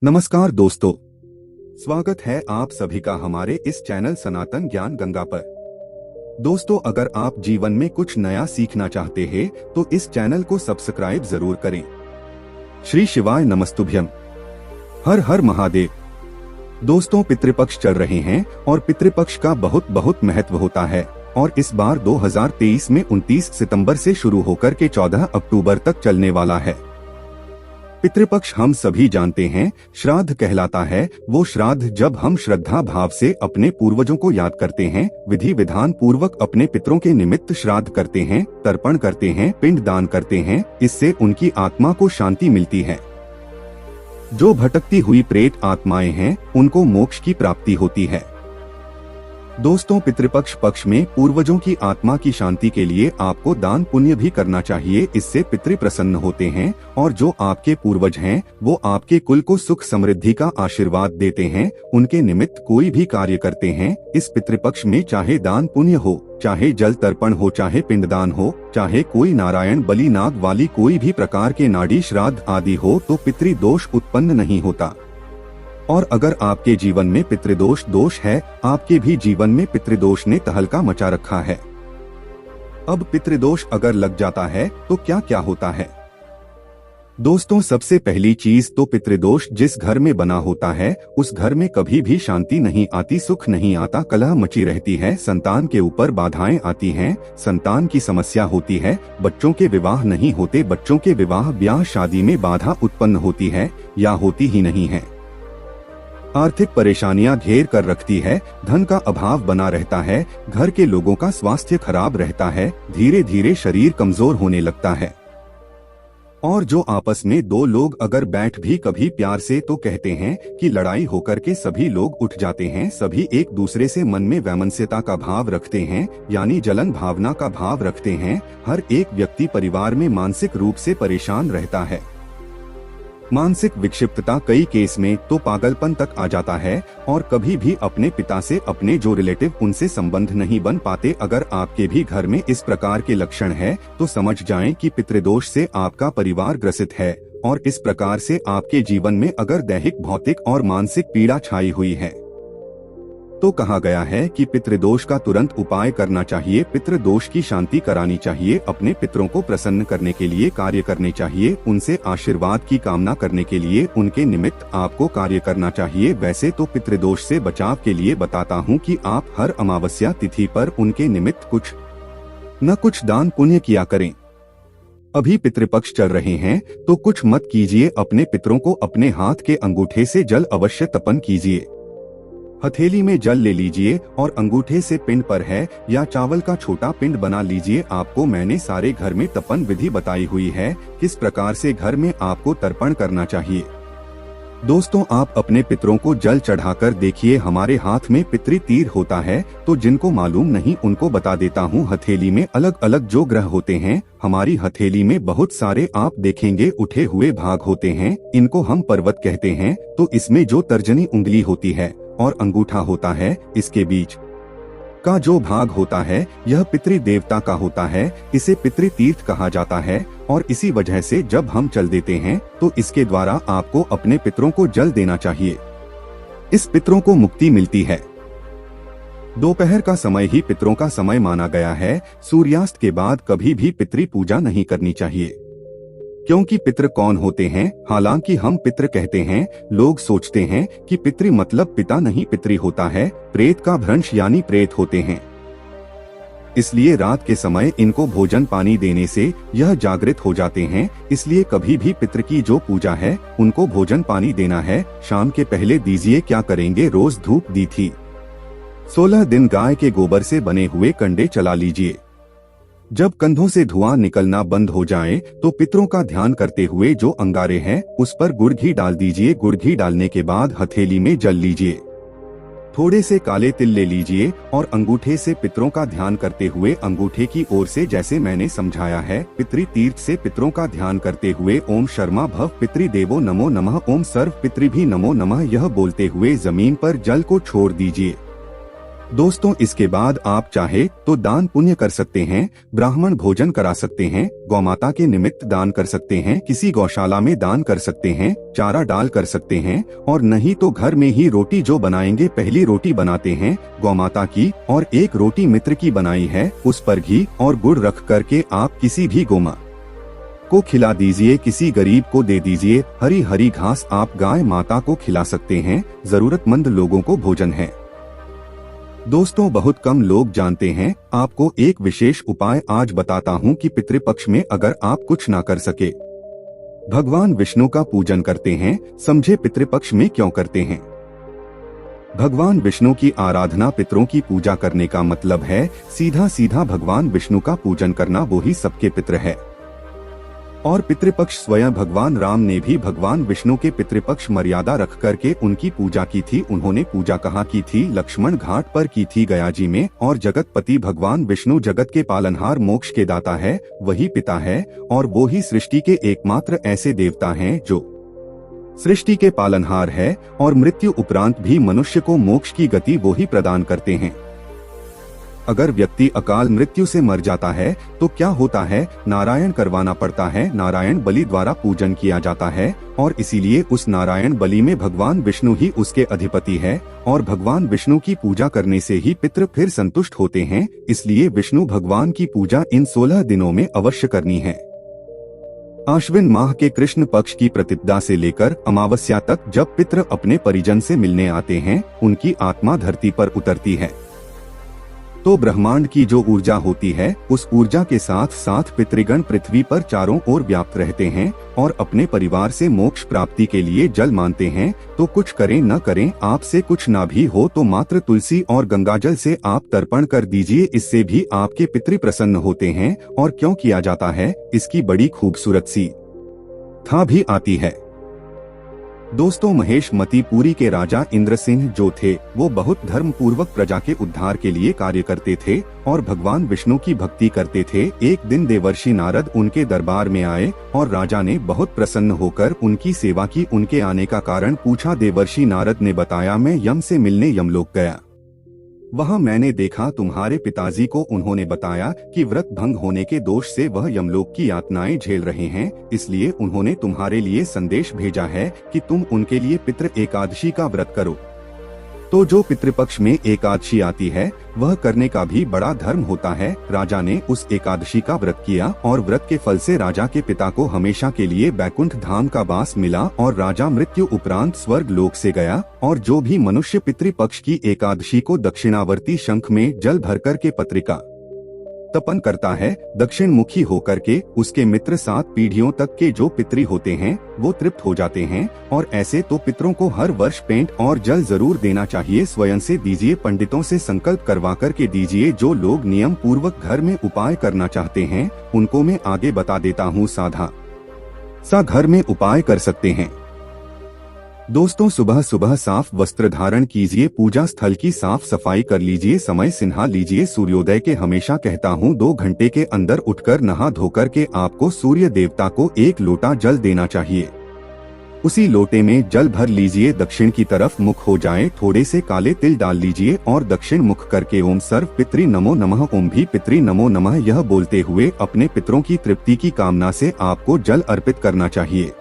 नमस्कार दोस्तों, स्वागत है आप सभी का हमारे इस चैनल सनातन ज्ञान गंगा पर। दोस्तों, अगर आप जीवन में कुछ नया सीखना चाहते हैं तो इस चैनल को सब्सक्राइब जरूर करें। श्री शिवाय नमस्तुभ्यम। हर हर महादेव। दोस्तों, पितृपक्ष चल रहे हैं और पितृपक्ष का बहुत बहुत महत्व होता है और इस बार 2023 में 29 सितंबर से शुरू होकर के 14 अक्टूबर तक चलने वाला है। पितृपक्ष हम सभी जानते हैं श्राद्ध कहलाता है। वो श्राद्ध जब हम श्रद्धा भाव से अपने पूर्वजों को याद करते हैं, विधि विधान पूर्वक अपने पितरों के निमित्त श्राद्ध करते हैं, तर्पण करते हैं, पिंड दान करते हैं, इससे उनकी आत्मा को शांति मिलती है। जो भटकती हुई प्रेत आत्माएं हैं उनको मोक्ष की प्राप्ति होती है। दोस्तों, पितृपक्ष पक्ष में पूर्वजों की आत्मा की शांति के लिए आपको दान पुण्य भी करना चाहिए। इससे पितृ प्रसन्न होते हैं और जो आपके पूर्वज हैं वो आपके कुल को सुख समृद्धि का आशीर्वाद देते हैं। उनके निमित्त कोई भी कार्य करते हैं। इस पितृपक्ष में चाहे दान पुण्य हो, चाहे जल तर्पण हो, चाहे पिंडदान हो, चाहे कोई नारायण बलि नाग वाली कोई भी प्रकार के नाड़ी श्राद्ध आदि हो, तो पितृदोष उत्पन्न नहीं होता। और अगर आपके जीवन में पितृदोष है, आपके भी जीवन में पितृदोष ने तहलका मचा रखा है। अब पितृदोष अगर लग जाता है तो क्या क्या होता है? दोस्तों, सबसे पहली चीज तो पितृदोष जिस घर में बना होता है उस घर में कभी भी शांति नहीं आती, सुख नहीं आता, कलह मची रहती है, संतान के ऊपर बाधाएं आती हैं, संतान की समस्या होती है, बच्चों के विवाह नहीं होते, बच्चों के विवाह ब्याह शादी में बाधा उत्पन्न होती है या होती ही नहीं है। आर्थिक परेशानियां घेर कर रखती है, धन का अभाव बना रहता है, घर के लोगों का स्वास्थ्य खराब रहता है, धीरे धीरे शरीर कमजोर होने लगता है। और जो आपस में दो लोग अगर बैठ भी कभी प्यार से तो कहते हैं कि लड़ाई होकर के सभी लोग उठ जाते हैं, सभी एक दूसरे से मन में वैमनस्यता का भाव रखते हैं, यानी जलन भावना का भाव रखते हैं। हर एक व्यक्ति परिवार में मानसिक रूप से परेशान रहता है। मानसिक विक्षिप्तता कई केस में तो पागलपन तक आ जाता है और कभी भी अपने पिता से, अपने जो रिलेटिव उनसे संबंध नहीं बन पाते। अगर आपके भी घर में इस प्रकार के लक्षण है तो समझ जाएं कि पितृदोष से आपका परिवार ग्रसित है और इस प्रकार से आपके जीवन में अगर दैहिक, भौतिक और मानसिक पीड़ा छाई हुई है तो कहा गया है कि पितृदोष का तुरंत उपाय करना चाहिए, पितृदोष की शांति करानी चाहिए, अपने पितरों को प्रसन्न करने के लिए कार्य करने चाहिए, उनसे आशीर्वाद की कामना करने के लिए उनके निमित्त आपको कार्य करना चाहिए। वैसे तो पितृदोष से बचाव के लिए बताता हूँ कि आप हर अमावस्या तिथि पर उनके निमित्त कुछ न कुछ दान पुण्य किया करें। अभी पितृपक्ष चल रहे हैं तो कुछ मत कीजिए, अपने पितरों को अपने हाथ के अंगूठे से जल अवश्य तर्पण कीजिए। हथेली में जल ले लीजिए और अंगूठे से पिंड पर है या चावल का छोटा पिंड बना लीजिए। आपको मैंने सारे घर में तर्पण विधि बताई हुई है, किस प्रकार से घर में आपको तर्पण करना चाहिए। दोस्तों, आप अपने पितरों को जल चढ़ाकर देखिए। हमारे हाथ में पितृ तीर होता है, तो जिनको मालूम नहीं उनको बता देता हूँ। हथेली में अलग अलग जो ग्रह होते हैं, हमारी हथेली में बहुत सारे आप देखेंगे उठे हुए भाग होते हैं, इनको हम पर्वत कहते हैं। तो इसमें जो तर्जनी उंगली होती है और अंगूठा होता है, इसके बीच का जो भाग होता है यह पितृ देवता का होता है, इसे पितृ तीर्थ कहा जाता है। और इसी वजह से जब हम जल देते हैं तो इसके द्वारा आपको अपने पितरों को जल देना चाहिए। इस पितरों को मुक्ति मिलती है। दोपहर का समय ही पितरों का समय माना गया है। सूर्यास्त के बाद कभी भी पितृ पूजा नहीं करनी चाहिए, क्योंकि पितृ कौन होते हैं? हालांकि हम पितृ कहते हैं, लोग सोचते हैं कि पितृ मतलब पिता नहीं, पितृ होता है प्रेत का भ्रंश यानी प्रेत होते हैं। इसलिए रात के समय इनको भोजन पानी देने से यह जागृत हो जाते हैं। इसलिए कभी भी पितृ की जो पूजा है उनको भोजन पानी देना है। शाम के पहले दीजिए। क्या करेंगे? रोज धूप दी थी 16 दिन गाय के गोबर से बने हुए कंडे चला लीजिए। जब कंधों से धुआं निकलना बंद हो जाए तो पितरों का ध्यान करते हुए जो अंगारे हैं उस पर गुड़ घी डाल दीजिए। गुड़ घी डालने के बाद हथेली में जल लीजिए, थोड़े से काले तिल ले लीजिए और अंगूठे से पितरों का ध्यान करते हुए अंगूठे की ओर से, जैसे मैंने समझाया है, पितृ तीर्थ से पितरों का ध्यान करते हुए ओम शर्मा भव पितृदेवो नमो नमः, ओम सर्व पितृभि नमो नमः यह बोलते हुए जमीन पर जल को छोड़ दीजिए। दोस्तों, इसके बाद आप चाहे तो दान पुण्य कर सकते हैं, ब्राह्मण भोजन करा सकते हैं, गौमाता के निमित्त दान कर सकते हैं, किसी गौशाला में दान कर सकते हैं, चारा डाल कर सकते हैं, और नहीं तो घर में ही रोटी जो बनाएंगे पहली रोटी बनाते हैं गौमाता की, और एक रोटी मित्र की बनाई है उस पर घी और गुड़ रख करके आप किसी भी गोमा को खिला दीजिए, किसी गरीब को दे दीजिए। हरी हरी घास आप गाय माता को खिला सकते हैं, जरूरतमंद लोगों को भोजन है। दोस्तों, बहुत कम लोग जानते हैं, आपको एक विशेष उपाय आज बताता हूं कि पितृपक्ष में अगर आप कुछ ना कर सके, भगवान विष्णु का पूजन करते हैं। समझे पितृपक्ष में क्यों करते हैं? भगवान विष्णु की आराधना, पितरों की पूजा करने का मतलब है सीधा सीधा भगवान विष्णु का पूजन करना, वो ही सबके पितृ है। और पितृपक्ष स्वयं भगवान राम ने भी भगवान विष्णु के पितृपक्ष मर्यादा रख करके उनकी पूजा की थी। उन्होंने पूजा कहाँ की थी? लक्ष्मण घाट पर की थी, गया जी में। और जगतपति भगवान विष्णु जगत के पालनहार, मोक्ष के दाता है, वही पिता है, और वो ही सृष्टि के एकमात्र ऐसे देवता हैं जो सृष्टि के पालनहार है, और मृत्यु उपरांत भी मनुष्य को मोक्ष की गति वो ही प्रदान करते हैं। अगर व्यक्ति अकाल मृत्यु से मर जाता है तो क्या होता है? नारायण करवाना पड़ता है, नारायण बलि द्वारा पूजन किया जाता है, और इसीलिए उस नारायण बलि में भगवान विष्णु ही उसके अधिपति है, और भगवान विष्णु की पूजा करने से ही पितृ फिर संतुष्ट होते हैं। इसलिए विष्णु भगवान की पूजा इन 16 दिनों में अवश्य करनी है। आश्विन माह के कृष्ण पक्ष की प्रतिपदा से लेकर अमावस्या तक जब पितृ अपने परिजन से मिलने आते हैं, उनकी आत्मा धरती पर उतरती है, तो ब्रह्मांड की जो ऊर्जा होती है, उस ऊर्जा के साथ साथ पितृगण पृथ्वी पर चारों ओर व्याप्त रहते हैं और अपने परिवार से मोक्ष प्राप्ति के लिए जल मानते हैं। तो कुछ करें न करें, आपसे कुछ ना भी हो तो मात्र तुलसी और गंगाजल से आप तर्पण कर दीजिए, इससे भी आपके पितृ प्रसन्न होते हैं। और क्यों किया जाता है, इसकी बड़ी खूबसूरत सी कथा भी आती है। दोस्तों, महेश मतीपुरी के राजा इंद्रसिंह जो थे, वो बहुत धर्म पूर्वक प्रजा के उद्धार के लिए कार्य करते थे और भगवान विष्णु की भक्ति करते थे। एक दिन देवर्षि नारद उनके दरबार में आए और राजा ने बहुत प्रसन्न होकर उनकी सेवा की। उनके आने का कारण पूछा। देवर्षि नारद ने बताया, मैं यम से मिलने यमलोक गया, वहाँ मैंने देखा तुम्हारे पिताजी को। उन्होंने बताया कि व्रत भंग होने के दोष से वह यमलोक की यातनाएं झेल रहे हैं, इसलिए उन्होंने तुम्हारे लिए संदेश भेजा है कि तुम उनके लिए पितृ एकादशी का व्रत करो। तो जो पितृपक्ष में एकादशी आती है, वह करने का भी बड़ा धर्म होता है। राजा ने उस एकादशी का व्रत किया और व्रत के फल से राजा के पिता को हमेशा के लिए बैकुंठ धाम का वास मिला और राजा मृत्यु उपरांत स्वर्ग लोक से गया। और जो भी मनुष्य पितृपक्ष की एकादशी को दक्षिणावर्ती शंख में जल भरकर के पत्रिका तपन करता है, दक्षिण मुखी होकर के, उसके मित्र 7 पीढ़ियों तक के जो पितृ होते हैं वो तृप्त हो जाते हैं। और ऐसे तो पितरों को हर वर्ष पेंट और जल जरूर देना चाहिए। स्वयं से दीजिए, पंडितों से संकल्प करवा करके दीजिए। जो लोग नियम पूर्वक घर में उपाय करना चाहते हैं, उनको मैं आगे बता देता हूँ, साधा सा घर में उपाय कर सकते हैं। दोस्तों, सुबह सुबह साफ वस्त्र धारण कीजिए, पूजा स्थल की साफ सफाई कर लीजिए, समय सिन्हा लीजिए। सूर्योदय के हमेशा कहता हूँ 2 घंटे के अंदर उठकर नहा धोकर के आपको सूर्य देवता को 1 लोटा जल देना चाहिए। उसी लोटे में जल भर लीजिए, दक्षिण की तरफ मुख हो जाए, थोड़े से काले तिल डाल लीजिए और दक्षिण मुख करके ओम सर्व पितृ नमो नमः, ओम भी पितृ नमो नमः यह बोलते हुए अपने पितरों की तृप्ति की कामना से आपको जल अर्पित करना चाहिए।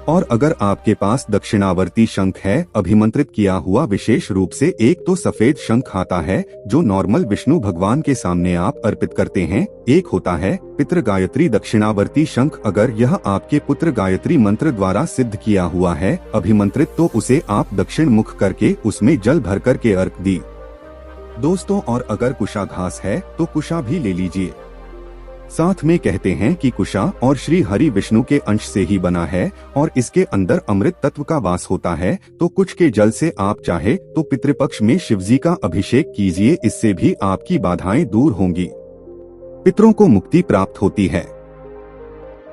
और अगर आपके पास दक्षिणावर्ती शंख है, अभिमंत्रित किया हुआ, विशेष रूप से एक तो सफेद शंख आता है जो नॉर्मल विष्णु भगवान के सामने आप अर्पित करते हैं, एक होता है पितृ गायत्री दक्षिणावर्ती शंख। अगर यह आपके पुत्र गायत्री मंत्र द्वारा सिद्ध किया हुआ है, अभिमंत्रित, तो उसे आप दक्षिण मुख करके उसमें जल भर कर के अर्घ दी। दोस्तों, और अगर कुशा घास है तो कुशा भी ले लीजिए। साथ में कहते हैं कि कुशा और श्री हरि विष्णु के अंश से ही बना है और इसके अंदर अमृत तत्व का वास होता है। तो कुछ के जल से आप चाहे तो पितृपक्ष में शिवजी का अभिषेक कीजिए, इससे भी आपकी बाधाएं दूर होंगी, पितरों को मुक्ति प्राप्त होती है।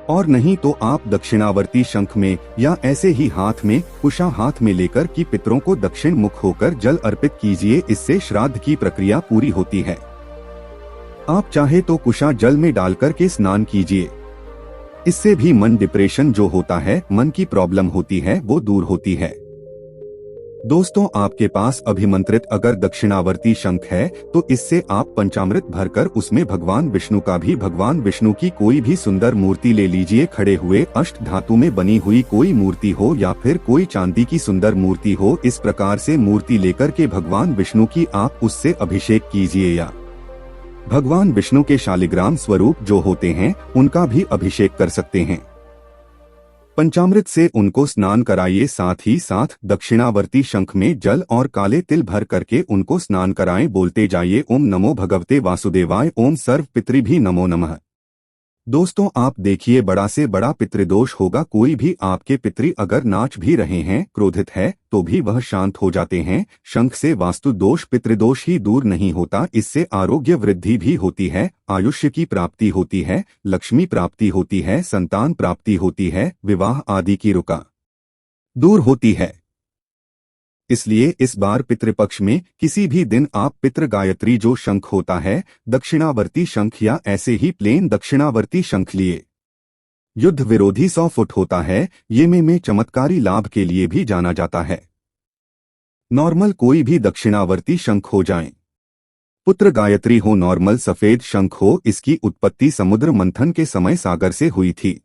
और नहीं तो आप दक्षिणावर्ती शंख में या ऐसे ही हाथ में कुशा हाथ में लेकर कि पितरों को दक्षिण मुख होकर जल अर्पित कीजिए, इससे श्राद्ध की प्रक्रिया पूरी होती है। आप चाहे तो कुशा जल में डालकर के स्नान कीजिए, इससे भी मन डिप्रेशन जो होता है, मन की प्रॉब्लम होती है, वो दूर होती है। दोस्तों, आपके पास अभिमंत्रित अगर दक्षिणावर्ती शंख है तो इससे आप पंचामृत भरकर उसमें भगवान विष्णु की कोई भी सुंदर मूर्ति ले लीजिए। खड़े हुए अष्ट धातु में बनी हुई कोई मूर्ति हो या फिर कोई चांदी की सुंदर मूर्ति हो, इस प्रकार से मूर्ति लेकर के भगवान विष्णु की आप उससे अभिषेक कीजिए या भगवान विष्णु के शालिग्राम स्वरूप जो होते हैं उनका भी अभिषेक कर सकते हैं। पंचामृत से उनको स्नान कराइए, साथ ही साथ दक्षिणावर्ती शंख में जल और काले तिल भर करके उनको स्नान कराएं। बोलते जाइए ओम नमो भगवते वासुदेवाय, ओम सर्व पितृभि नमो नमः। दोस्तों, आप देखिए बड़ा से बड़ा पितृदोष होगा। कोई भी आपके पितृ अगर नाच भी रहे हैं, क्रोधित है, तो भी वह शांत हो जाते हैं। शंख से वास्तु दोष पितृदोष ही दूर नहीं होता, इससे आरोग्य वृद्धि भी होती है, आयुष्य की प्राप्ति होती है, लक्ष्मी प्राप्ति होती है, संतान प्राप्ति होती है, विवाह आदि की रुका दूर होती है। इसलिए इस बार पितृपक्ष में किसी भी दिन आप पितृ गायत्री जो शंख होता है, दक्षिणावर्ती शंख या ऐसे ही प्लेन दक्षिणावर्ती शंख लिए। युद्ध विरोधी 100 फुट होता है, ये में चमत्कारी लाभ के लिए भी जाना जाता है। नॉर्मल कोई भी दक्षिणावर्ती शंख हो जाएं, पुत्र गायत्री हो, नॉर्मल सफेद शंख हो। इसकी उत्पत्ति समुद्र मंथन के समय सागर से हुई थी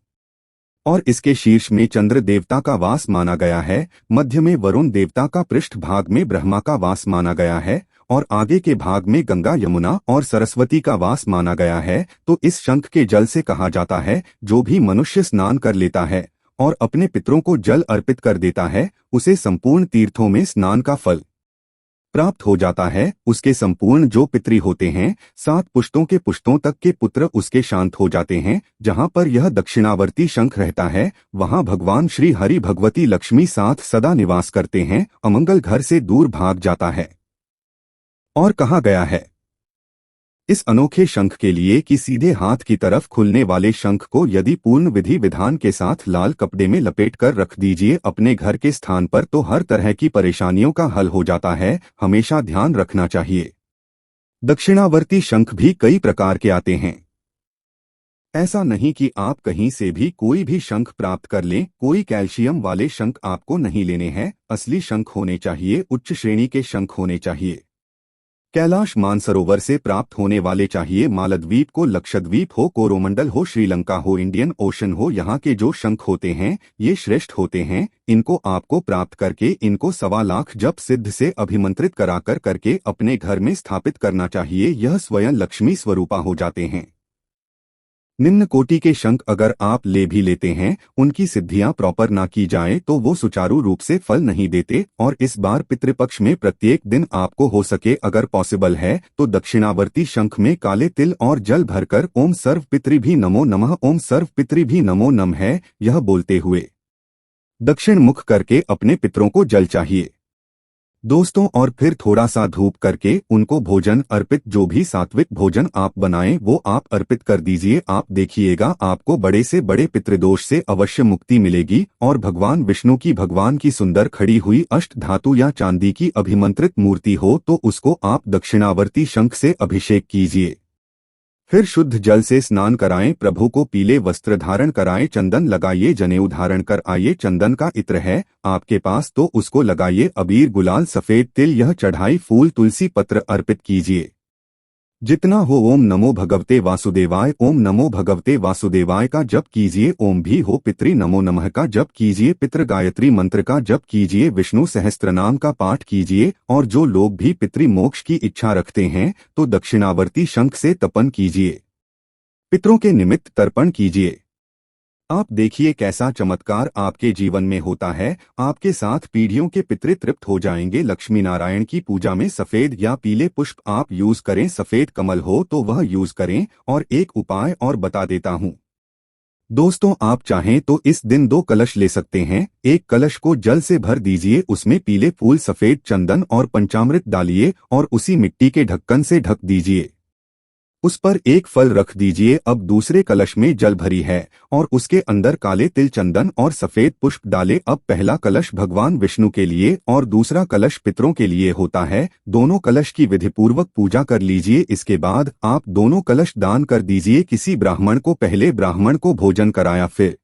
और इसके शीर्ष में चंद्र देवता का वास माना गया है, मध्य में वरुण देवता का, पृष्ठ भाग में ब्रह्मा का वास माना गया है और आगे के भाग में गंगा, यमुना और सरस्वती का वास माना गया है। तो इस शंख के जल से कहा जाता है, जो भी मनुष्य स्नान कर लेता है और अपने पितरों को जल अर्पित कर देता है, उसे संपूर्ण तीर्थों में स्नान का फल प्राप्त हो जाता है। उसके संपूर्ण जो पितृ होते हैं, 7 पुश्तों के पुश्तों तक के पुत्र उसके शांत हो जाते हैं। जहां पर यह दक्षिणावर्ती शंख रहता है, वहां भगवान श्री हरि भगवती लक्ष्मी साथ सदा निवास करते हैं, अमंगल घर से दूर भाग जाता है। और कहा गया है इस अनोखे शंख के लिए कि सीधे हाथ की तरफ खुलने वाले शंख को यदि पूर्ण विधि विधान के साथ लाल कपड़े में लपेट कर रख दीजिए अपने घर के स्थान पर, तो हर तरह की परेशानियों का हल हो जाता है। हमेशा ध्यान रखना चाहिए, दक्षिणावर्ती शंख भी कई प्रकार के आते हैं। ऐसा नहीं कि आप कहीं से भी कोई भी शंख प्राप्त कर लें। कोई कैल्शियम वाले शंख आपको नहीं लेने हैं, असली शंख होने चाहिए, उच्च श्रेणी के शंख होने चाहिए। कैलाश मानसरोवर से प्राप्त होने वाले चाहिए। मालद्वीप को, लक्षद्वीप हो, कोरोमंडल हो, श्रीलंका हो, इंडियन ओशन हो, यहाँ के जो शंख होते हैं ये श्रेष्ठ होते हैं। इनको आपको प्राप्त करके इनको 1.25 लाख जप सिद्ध से अभिमंत्रित कराकर करके अपने घर में स्थापित करना चाहिए। यह स्वयं लक्ष्मी स्वरूपा हो जाते हैं। निम्न कोटि के शंख अगर आप ले भी लेते हैं, उनकी सिद्धियां प्रॉपर ना की जाए तो वो सुचारू रूप से फल नहीं देते। और इस बार पितृपक्ष में प्रत्येक दिन आपको हो सके अगर पॉसिबल है तो दक्षिणावर्ती शंख में काले तिल और जल भरकर ओम सर्व पितृभि नमो नमः, ओम सर्व पितृभि नमो नमः यह बोलते हुए दक्षिण मुख करके अपने पितरों को जल चाहिए दोस्तों। और फिर थोड़ा सा धूप करके उनको भोजन अर्पित, जो भी सात्विक भोजन आप बनाएं वो आप अर्पित कर दीजिए। आप देखिएगा आपको बड़े से बड़े पितृदोष से अवश्य मुक्ति मिलेगी। और भगवान विष्णु की, भगवान की सुंदर खड़ी हुई अष्ट धातु या चांदी की अभिमंत्रित मूर्ति हो तो उसको आप दक्षिणावर्ती शंख से अभिषेक कीजिए। फिर शुद्ध जल से स्नान कराएं, प्रभु को पीले वस्त्र धारण कराएं, चंदन लगाइए, जनेऊ धारण कर आइए। चंदन का इत्र है आपके पास तो उसको लगाइए, अबीर, गुलाल, सफेद तिल, यह चढ़ाई, फूल, तुलसी पत्र अर्पित कीजिए जितना हो। ओम नमो भगवते वासुदेवाय, ओम नमो भगवते वासुदेवाय का जप कीजिए। ओम भी हो, पितृ नमो नमः का जप कीजिए, पितृ गायत्री मंत्र का जप कीजिए, विष्णु सहस्त्रनाम का पाठ कीजिए। और जो लोग भी पितृ मोक्ष की इच्छा रखते हैं तो दक्षिणावर्ती शंख से तपन कीजिए, पितरों के निमित्त तर्पण कीजिए। आप देखिए कैसा चमत्कार आपके जीवन में होता है। आपके साथ पीढ़ियों के पितृ तृप्त हो जाएंगे। लक्ष्मी नारायण की पूजा में सफेद या पीले पुष्प आप यूज करें, सफेद कमल हो तो वह यूज करें। और एक उपाय और बता देता हूँ दोस्तों, आप चाहें तो इस दिन 2 कलश ले सकते हैं। एक कलश को जल से भर दीजिए, उसमें पीले फूल, सफेद चंदन और पंचामृत डालिए और उसी मिट्टी के ढक्कन से ढक दीजिए। उस पर एक फल रख दीजिए। अब दूसरे कलश में जल भरी है और उसके अंदर काले तिल, चंदन और सफेद पुष्प डाले। अब पहला कलश भगवान विष्णु के लिए और दूसरा कलश पितरों के लिए होता है। दोनों कलश की विधिपूर्वक पूजा कर लीजिए। इसके बाद आप दोनों कलश दान कर दीजिए किसी ब्राह्मण को। पहले ब्राह्मण को भोजन कराया, फिर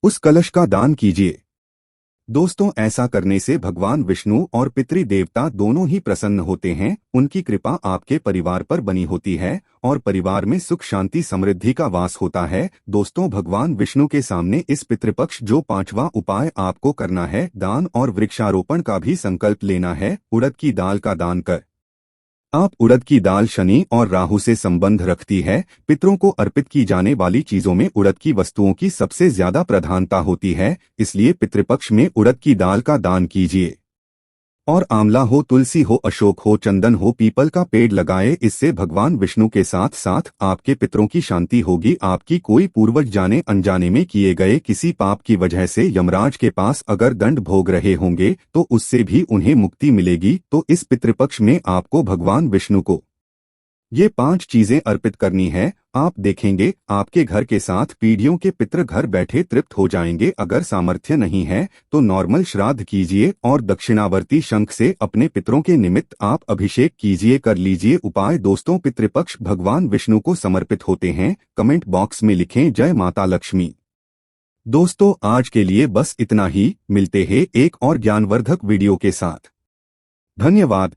उस कलश का दान कीजिए। दोस्तों, ऐसा करने से भगवान विष्णु और पितृ देवता दोनों ही प्रसन्न होते हैं। उनकी कृपा आपके परिवार पर बनी होती है और परिवार में सुख शांति समृद्धि का वास होता है। दोस्तों, भगवान विष्णु के सामने इस पितृपक्ष जो 5वां उपाय आपको करना है, दान और वृक्षारोपण का भी संकल्प लेना है। उड़द की दाल का दान कर। आप उड़द की दाल शनि और राहु से संबंध रखती है। पितरों को अर्पित की जाने वाली चीजों में उड़द की वस्तुओं की सबसे ज्यादा प्रधानता होती है, इसलिए पितृपक्ष में उड़द की दाल का दान कीजिए। और आंवला हो, तुलसी हो, अशोक हो, चंदन हो, पीपल का पेड़ लगाए। इससे भगवान विष्णु के साथ साथ आपके पितरों की शांति होगी। आपकी कोई पूर्वज जाने अनजाने में किए गए किसी पाप की वजह से यमराज के पास अगर दंड भोग रहे होंगे तो उससे भी उन्हें मुक्ति मिलेगी। तो इस पितृपक्ष में आपको भगवान विष्णु को ये 5 चीजें अर्पित करनी है। आप देखेंगे आपके घर के साथ पीढ़ियों के पितृ घर बैठे तृप्त हो जाएंगे। अगर सामर्थ्य नहीं है तो नॉर्मल श्राद्ध कीजिए और दक्षिणावर्ती शंख से अपने पितरों के निमित्त आप अभिषेक कीजिए, कर लीजिए उपाय। दोस्तों, पितृपक्ष भगवान विष्णु को समर्पित होते हैं। कमेंट बॉक्स में लिखें जय माता लक्ष्मी। दोस्तों, आज के लिए बस इतना ही। मिलते हैं एक और ज्ञानवर्धक वीडियो के साथ। धन्यवाद।